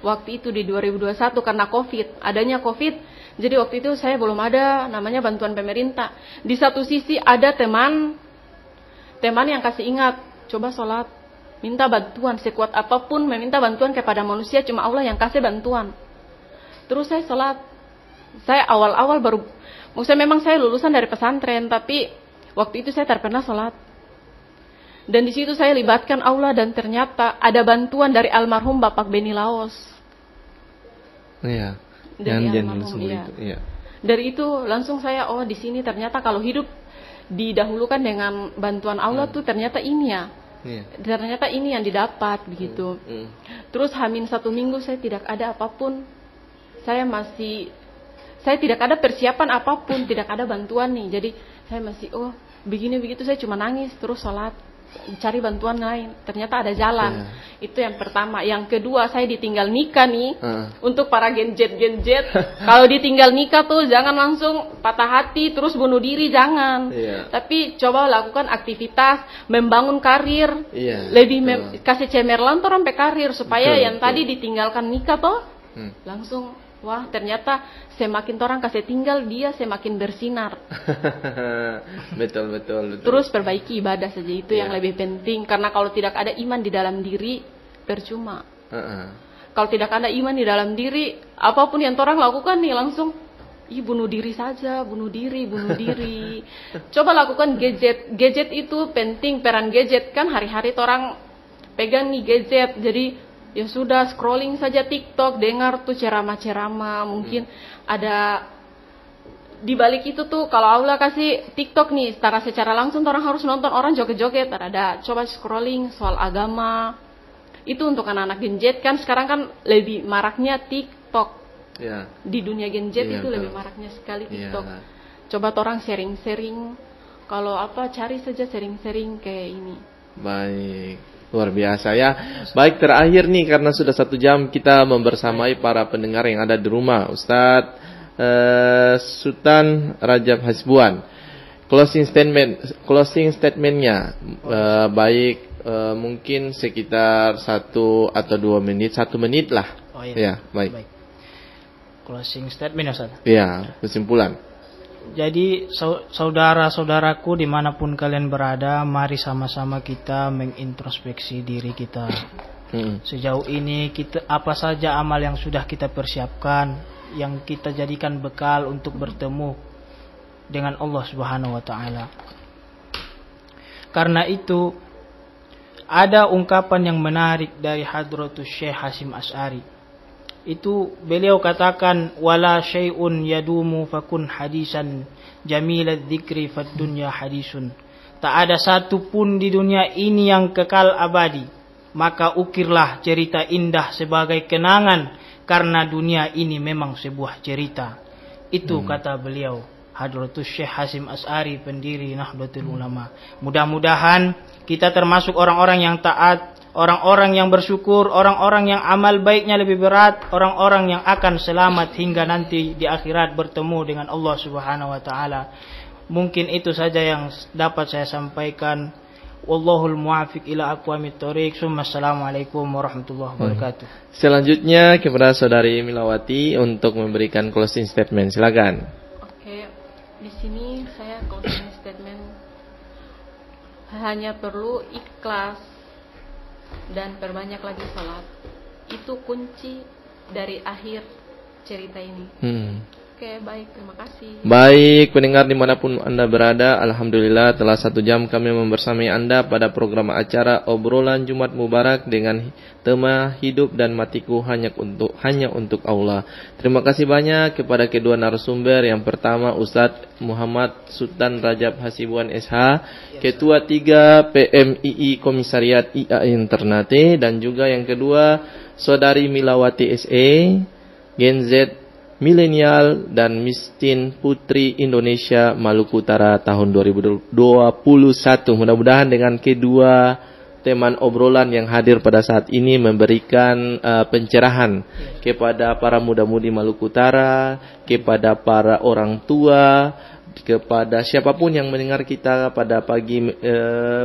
Waktu itu di 2021 karena COVID, adanya COVID. Jadi waktu itu saya belum ada namanya bantuan pemerintah. Di satu sisi ada teman yang kasih ingat, coba sholat, minta bantuan sekuat apapun, meminta bantuan kepada manusia, cuma Allah yang kasih bantuan. Terus saya sholat. Saya awal-awal maksudnya memang saya lulusan dari pesantren, tapi waktu itu saya tak pernah sholat. Dan di situ saya libatkan Allah dan ternyata ada bantuan dari almarhum Bapak Beni Laos. Iya. Dari Yang almarhum, itu. Iya. Dari itu langsung saya di sini ternyata kalau hidup didahulukan dengan bantuan Allah tuh ternyata ini ya. Iya. Ternyata ini yang didapat begitu. Terus Hamin 1 minggu saya tidak ada apapun. Saya tidak ada persiapan apapun, tidak ada bantuan nih. Jadi saya masih begini begitu, saya cuma nangis terus sholat, cari bantuan lain. Ternyata ada jalan. Itu yang pertama. Yang kedua, saya ditinggal nikah nih. Untuk para genjet. Kalau ditinggal nikah tuh jangan langsung patah hati terus bunuh diri, jangan. Tapi coba lakukan aktivitas, membangun karir. Lebih kasih cemerlang tuh sampai karir supaya yang tadi ditinggalkan nikah tuh langsung. Wah, ternyata semakin orang kasih tinggal, dia semakin bersinar. Betul. Terus perbaiki ibadah saja, itu yang lebih penting. Karena kalau tidak ada iman di dalam diri, percuma. Kalau tidak ada iman di dalam diri, apapun yang orang lakukan nih langsung, bunuh diri saja, bunuh diri. Coba lakukan gadget. Gadget itu penting, peran gadget kan hari-hari orang pegang nih gadget. Jadi ya sudah, scrolling saja TikTok, dengar tuh ceramah-ceramah, mungkin ada di balik itu tuh. Kalau Allah kasih TikTok nih, secara langsung orang harus nonton orang joget-joget, ada coba scrolling soal agama. Itu untuk anak-anak genjet kan sekarang kan lebih maraknya TikTok. Di dunia genjet itu lebih maraknya sekali TikTok. Coba orang sharing-sharing, kalau cari saja sharing-sharing kayak ini. Baik. Luar biasa ya. Baik, terakhir nih karena sudah 1 jam kita membersamai para pendengar yang ada di rumah. Ustadz Sultan Rajab Hasibuan, closing statementnya mungkin sekitar 1 atau 2 menit, 1 menit lah. Ya, baik. Closing statement ya Ustaz? Ya, kesimpulan. Jadi saudara-saudaraku dimanapun kalian berada, mari sama-sama kita mengintrospeksi diri kita. Sejauh ini apa saja amal yang sudah kita persiapkan, yang kita jadikan bekal untuk bertemu dengan Allah Subhanahu wa Ta'ala. Karena itu ada ungkapan yang menarik dari Hadratus Syekh Hasyim Asy'ari. Itu beliau katakan, wala syai'un yadumu fakun hadisan jamilad dzikri fad dunya hadisun. Tak ada satu pun di dunia ini yang kekal abadi, maka ukirlah cerita indah sebagai kenangan, karena dunia ini memang sebuah cerita. Itu kata beliau, Hadratus Syekh Hasyim Asy'ari, pendiri Nahdlatul Ulama. Mudah-mudahan kita termasuk orang-orang yang taat, orang-orang yang bersyukur, orang-orang yang amal baiknya lebih berat, orang-orang yang akan selamat hingga nanti di akhirat bertemu dengan Allah Subhanahu wa Ta'ala. Mungkin itu saja yang dapat saya sampaikan. Wallahul muwaffiq ila aqwamit thoriq. Assalamualaikum warahmatullahi wabarakatuh. Selanjutnya kepada Saudari Milawati untuk memberikan closing statement. Silakan. Oke, di sini saya closing statement hanya perlu ikhlas dan perbanyak lagi salat. Itu kunci dari akhir cerita ini. Oke, baik, terima kasih. Baik, pendengar dimanapun Anda berada, alhamdulillah telah 1 jam kami membersamai Anda pada program acara Obrolan Jumat Mubarak dengan tema Hidup dan Matiku hanya untuk Allah. Terima kasih banyak kepada kedua narasumber. Yang pertama Ustadz Muhammad Sultan Rajab Hasibuan SH, Ketua 3 PMII Komisariat IAI Ternate, dan juga yang kedua Saudari Milawati SE, Gen Z Milenial dan Miskin Putri Indonesia Maluku Utara tahun 2021. Mudah-mudahan dengan kedua teman obrolan yang hadir pada saat ini memberikan pencerahan kepada para muda-mudi Maluku Utara, kepada para orang tua, kepada siapapun yang mendengar kita pada pagi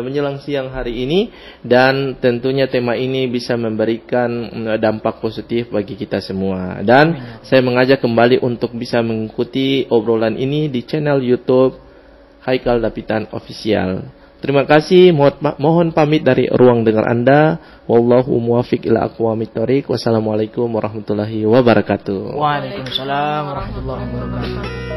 menjelang siang hari ini, dan tentunya tema ini bisa memberikan dampak positif bagi kita semua. Dan saya mengajak kembali untuk bisa mengikuti obrolan ini di channel YouTube Haikal Dapitan Official. Terima kasih, mohon pamit dari ruang dengar Anda. Wallahu muwaffiq ila aqwamit thoriq. Wassalamualaikum warahmatullahi wabarakatuh. Waalaikumsalam warahmatullahi wabarakatuh.